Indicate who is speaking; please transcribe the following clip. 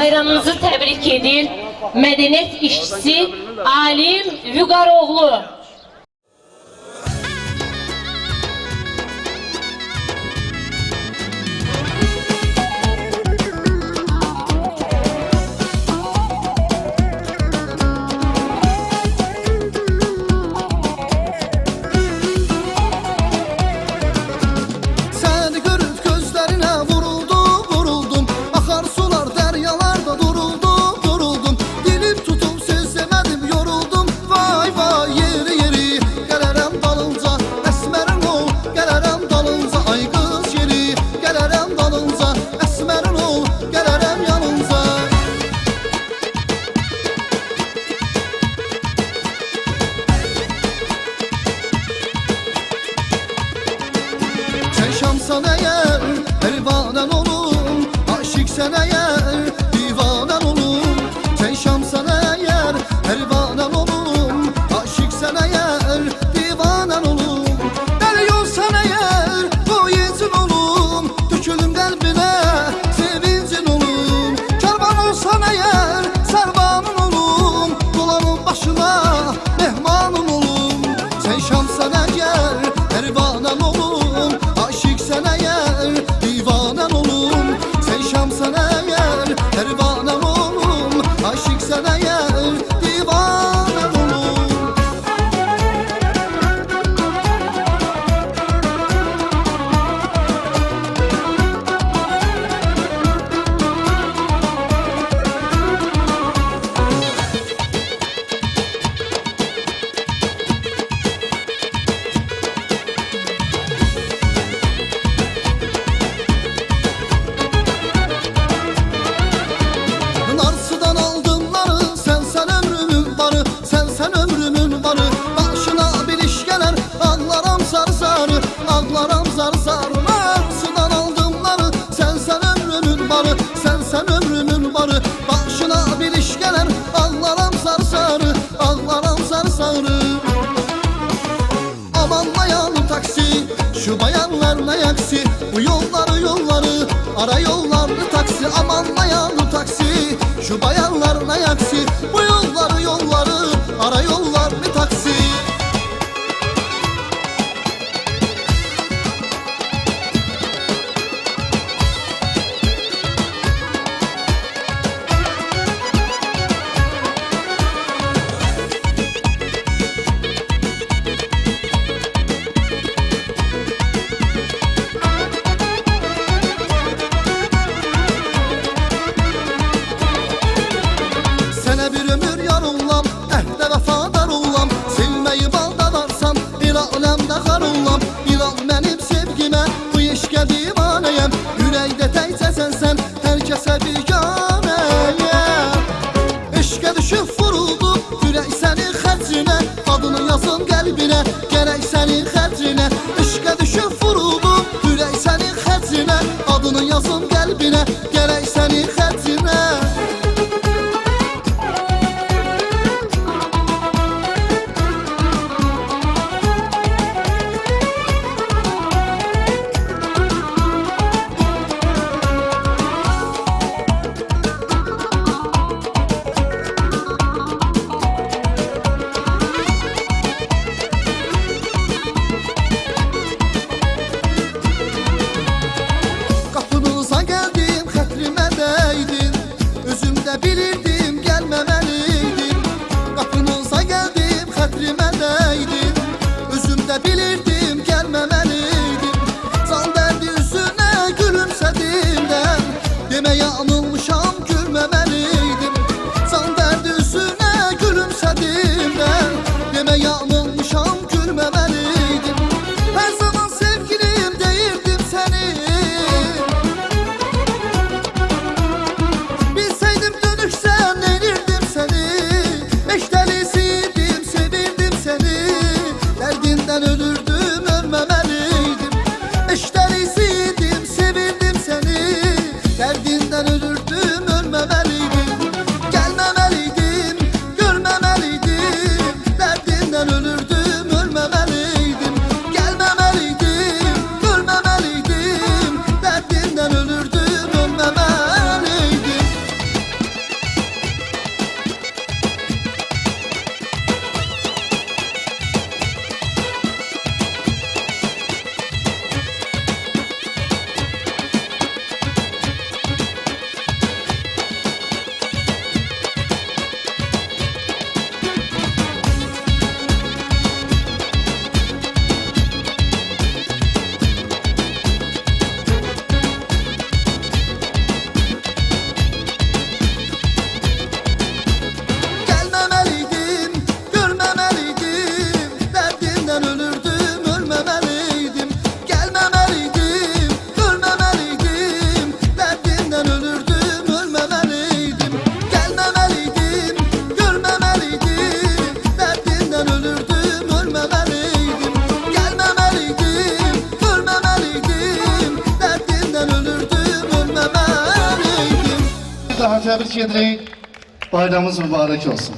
Speaker 1: bayramınızı təbrik edir. Mədəniyyət işçisi Alim Vüqaroğlu.
Speaker 2: Şamsan eğer pervanen olum, aşıksen eğer divanen olum. Sen şamsan eğer pervanen olum, aşıksen eğer divanen olum. Deli olsan eğer boyacın olum, dökülüm kalbine sevincin olum. Kervan olsan eğer servanın olum, dolanın başına mehmanın olum. Sen şamsan eğer pervanen olum, sen eğer divanen olum. Sen şamsan eğer pervanen olum, aşık sen eğer divanen olum. Ağlaram zar zar, Mars'dan aldımları. Sen ömrümün barı, sen ömrümün barı. Başına bir iş gelir, ağlaram zar zar, ağlaram zar zar. Amanlayalım taksi, şu bayanlar ne yaksi. Bu yolları ara yollarlı taksi. Amanlayalım taksi, şu bayanlar ne yaksi. Bu yolları ara yollarlı taksi. Bir ömür yar olam, ehde vefadar olam. Sevmeyi balda darsan, bir alemde kar olam. Bir al benim sevgime, bu eşke divaneyem. Yüreğde teyze sen, herkese biganeyem. Eşke düşüp vuruldu, yürek senin xərcinə. Adını yazın qəlbinə, gerek senin xərcinə. Eşke düşüp vuruldu, yürek senin xərcinə. Adını yazın qəlbinə, gerek senin xərcinə. Kapınıza geldim, xətrimə dəydin. Özümdə bilirdim, gəlməməliydin. Kapınıza geldim, xətrimə dəydin. Özümdə bilirdim, gəlməməliydin. Can dərdi üzünə gülümsədimdən, demə yanılmışam, gülməməliydim. Can dərdi üzünə gülümsədimdən, demə yanılmışam, gülməməliydim. Hər zaman sevgilim deyirdim səni. Bilseydim dönüşsən erirdim seni. Eşdelisiydim, sevirdim seni. Derdinden ölürdüm, ölmemeliydim. Eşdelisiydim, sevirdim seni. Derdinden ölürdüm, ölmemeliydim.
Speaker 3: daha tebrik edirik. Bayramımız mübarek olsun.